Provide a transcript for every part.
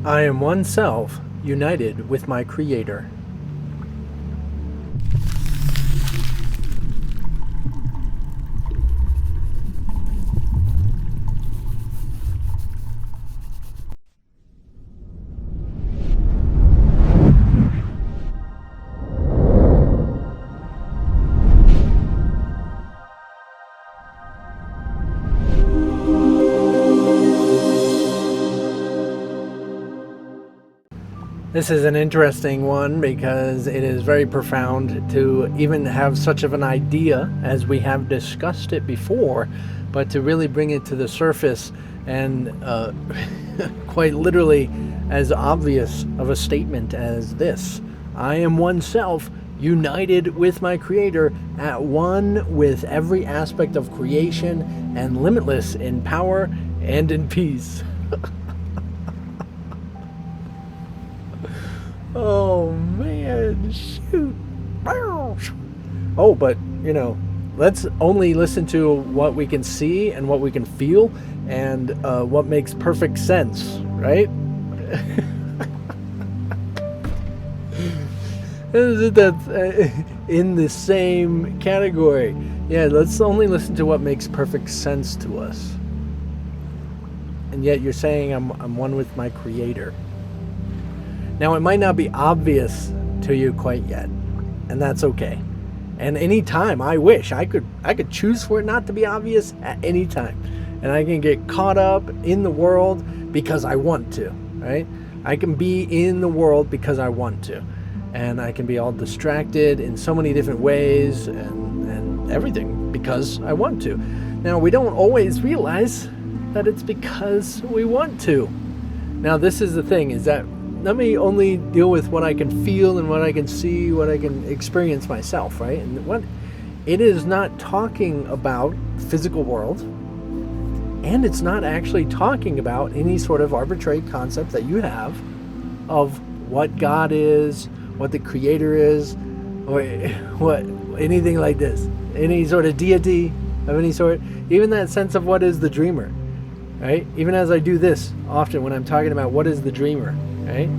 I am one self, united with my Creator. This is an interesting one because it is very profound to even have such of an idea as we have discussed it before, but to really bring it to the surface and quite literally as obvious of a statement as this. I am one self, united with my Creator, at one with every aspect of creation and limitless in power and in peace. Oh man, shoot. Oh, but let's only listen to what we can see and what we can feel and what makes perfect sense, right? Isn't that in the same category? Yeah, let's only listen to what makes perfect sense to us. And yet you're saying I'm one with my Creator. Now, it might not be obvious to you quite yet, and that's okay. And any time I wish, I could choose for it not to be obvious at any time. And I can get caught up in the world because I want to, right? I can be in the world because I want to. And I can be all distracted in so many different ways and everything because I want to. Now, we don't always realize that it's because we want to. Now, this is the thing, is that let me only deal with what I can feel and what I can see, what I can experience myself, right? And what it is not talking about physical world, and it's not actually talking about any sort of arbitrary concept that you have of what God is, what the Creator is, or what anything like this, any sort of deity of any sort, even that sense of what is the dreamer, right? Even as I do this often when I'm talking about what is the dreamer, right?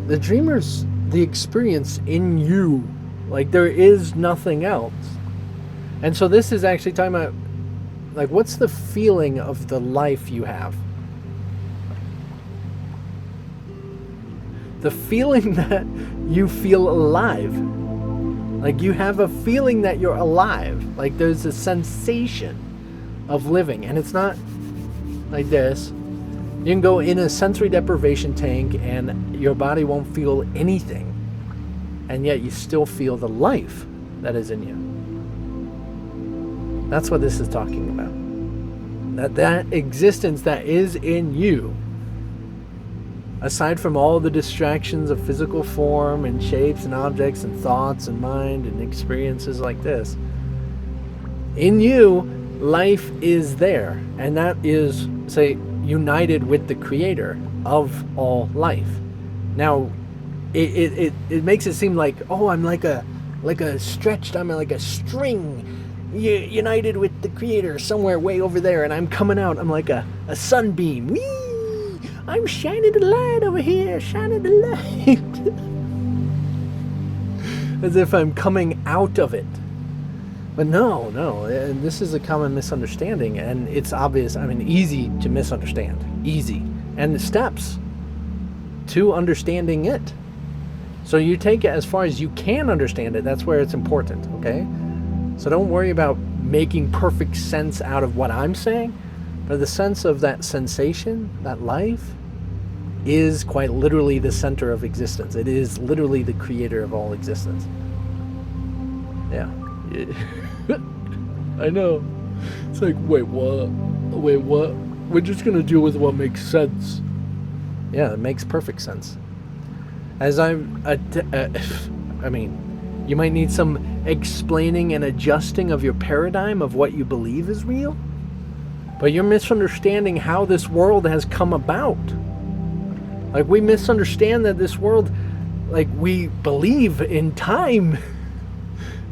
The dreamer's the experience in you. Like, there is nothing else. And so this is actually talking about, like, what's the feeling of the life you have? The feeling that you feel alive. Like, you have a feeling that you're alive. Like, there's a sensation of living. And it's not like this. You can go in a sensory deprivation tank and your body won't feel anything. And yet you still feel the life that is in you. That's what this is talking about. That existence that is in you, aside from all the distractions of physical form and shapes and objects and thoughts and mind and experiences like this, in you, life is there. And that is, say, united with the Creator of all life. Now, it makes it seem like, oh, I'm like a stretched, I'm like a string united with the Creator somewhere way over there, and I'm coming out, I'm like a sunbeam. Whee! I'm shining the light over here, shining the light. As if I'm coming out of it. But no, and this is a common misunderstanding, and it's obvious, easy to misunderstand, easy. And the steps to understanding it. So you take it as far as you can understand it, that's where it's important, okay? So don't worry about making perfect sense out of what I'm saying, but the sense of that sensation, that life, is quite literally the center of existence. It is literally the Creator of all existence. Yeah. I know. It's like, wait, what? We're just going to deal with what makes sense. Yeah, it makes perfect sense. As you might need some explaining and adjusting of your paradigm of what you believe is real, but you're misunderstanding how this world has come about. Like, we misunderstand that this world, like, we believe in time.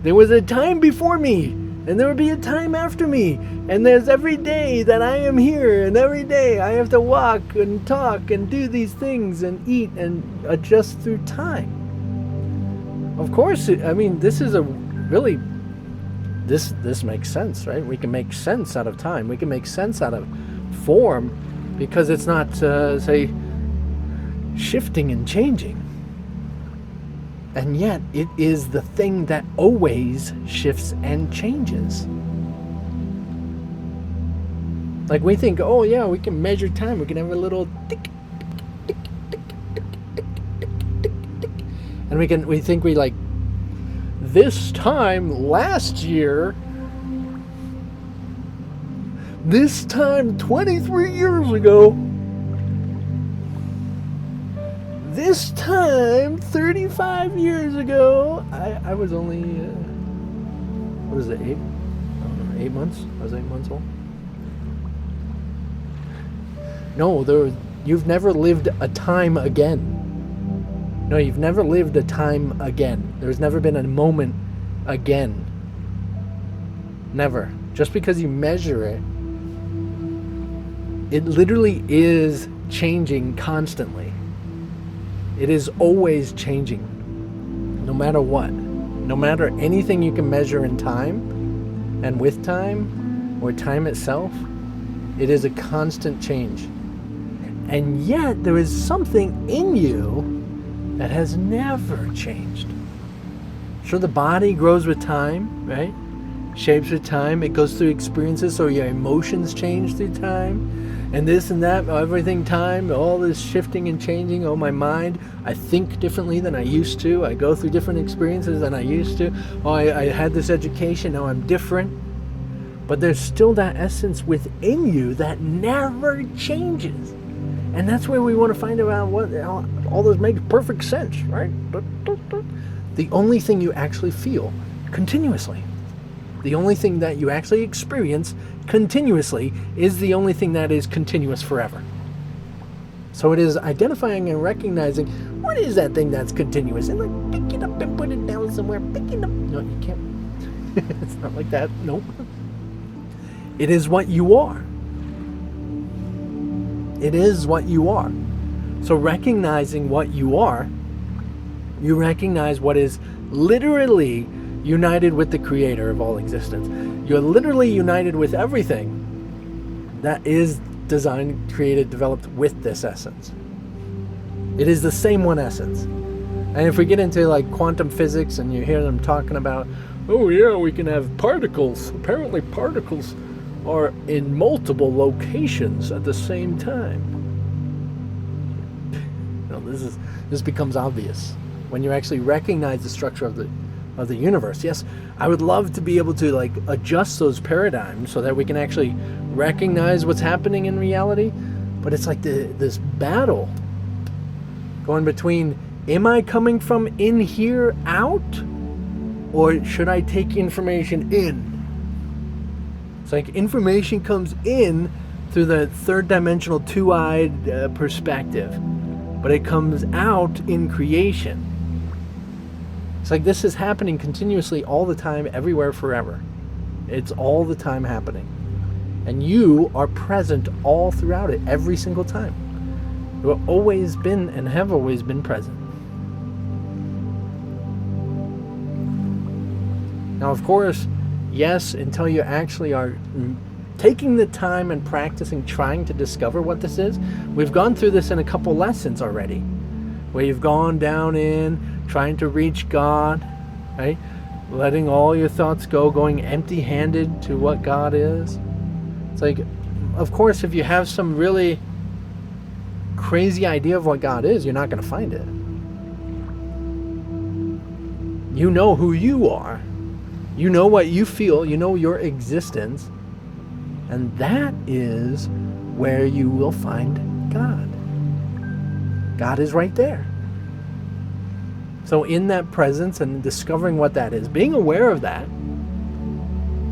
There was a time before me, and and there will be a time after me, and there's every day that I am here, and every day I have to walk and talk and do these things and eat and adjust through time. Of course, I mean, this is a really, this makes sense, right? We can make sense out of time. We can make sense out of form, because it's not, say, shifting and changing. And yet, it is the thing that always shifts and changes. Like, we think, oh yeah, we can measure time. We can have a little tick, tick, tick, tick, tick, tick, tick, tick. And we think we like, this time last year, this time 23 years ago, this time 35 years ago, I was only, what is it, 8 months? I was 8 months old. No, you've never lived a time again. No, you've never lived a time again. There's never been a moment again. Never. Just because you measure it, it literally is changing constantly. It is always changing, no matter what. No matter anything you can measure in time and with time or time itself, it is a constant change. And yet there is something in you that has never changed. Sure, the body grows with time, right? Shapes with time. It goes through experiences, so your emotions change through time. And this and that, everything time, all this shifting and changing. Oh, my mind, I think differently than I used to. I go through different experiences than I used to. Oh, I had this education, now I'm different. But there's still that essence within you that never changes. And that's where we want to find out what all those make perfect sense, right? The only thing you actually feel continuously, the only thing that you actually experience continuously, is the only thing that is continuous forever. So it is identifying and recognizing, what is that thing that's continuous? And like, pick it up and put it down somewhere. Pick it up. No, you can't. It's not like that. Nope. It is what you are. It is what you are. So recognizing what you are, you recognize what is literally united with the creator of all existence. You're literally united with everything that is designed, created, developed with this essence. It is the same one essence. And if we get into like quantum physics and you hear them talking about, oh yeah, we can have particles. Apparently particles are in multiple locations at the same time. You know, this becomes obvious when you actually recognize the structure of the universe. Yes, I would love to be able to like adjust those paradigms so that we can actually recognize what's happening in reality. But it's like this battle going between, am I coming from in here out, or should I take information in? It's like information comes in through the third dimensional two-eyed perspective, but it comes out in creation. It's like this is happening continuously all the time, everywhere, forever. It's all the time happening. And you are present all throughout it, every single time. You have always been and have always been present. Now, of course, yes, until you actually are taking the time and practicing, trying to discover what this is. We've gone through this in a couple lessons already, where you've gone down in, trying to reach God, right? Letting all your thoughts go, going empty-handed to what God is. It's like, of course, if you have some really crazy idea of what God is, you're not going to find it. You know who you are. You know what you feel. You know your existence. And that is where you will find God. God is right there. So in that presence and discovering what that is, being aware of that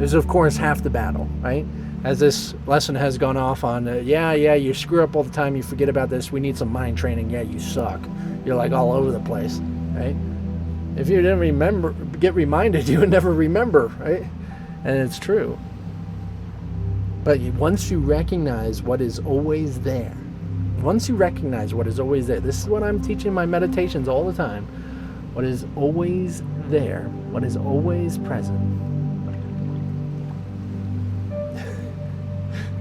is, of course, half the battle, right? As this lesson has gone off on, yeah, you screw up all the time, you forget about this, we need some mind training, yeah, you suck. You're like all over the place, right? If you didn't remember, get reminded, you would never remember, right? And it's true. But once you recognize what is always there, this is what I'm teaching my meditations all the time. What is always there, what is always present.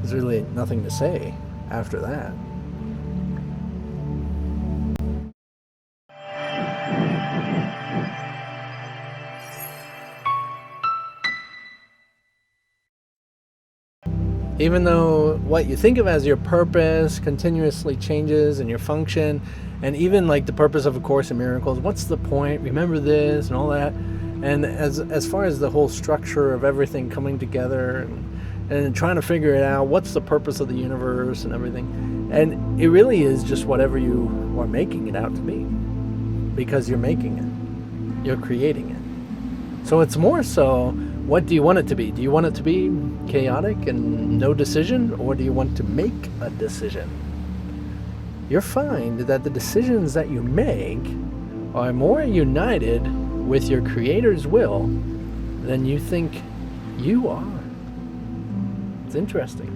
There's really nothing to say after that. Even though what you think of as your purpose continuously changes and your function, and even like the purpose of A Course in Miracles, what's the point? Remember this and all that. And as far as the whole structure of everything coming together and trying to figure it out, what's the purpose of the universe and everything. And it really is just whatever you are making it out to be. Because you're making it. You're creating it. So it's more so, what do you want it to be? Do you want it to be chaotic and no decision? Or do you want to make a decision? You'll find that the decisions that you make are more united with your Creator's will than you think you are. It's interesting.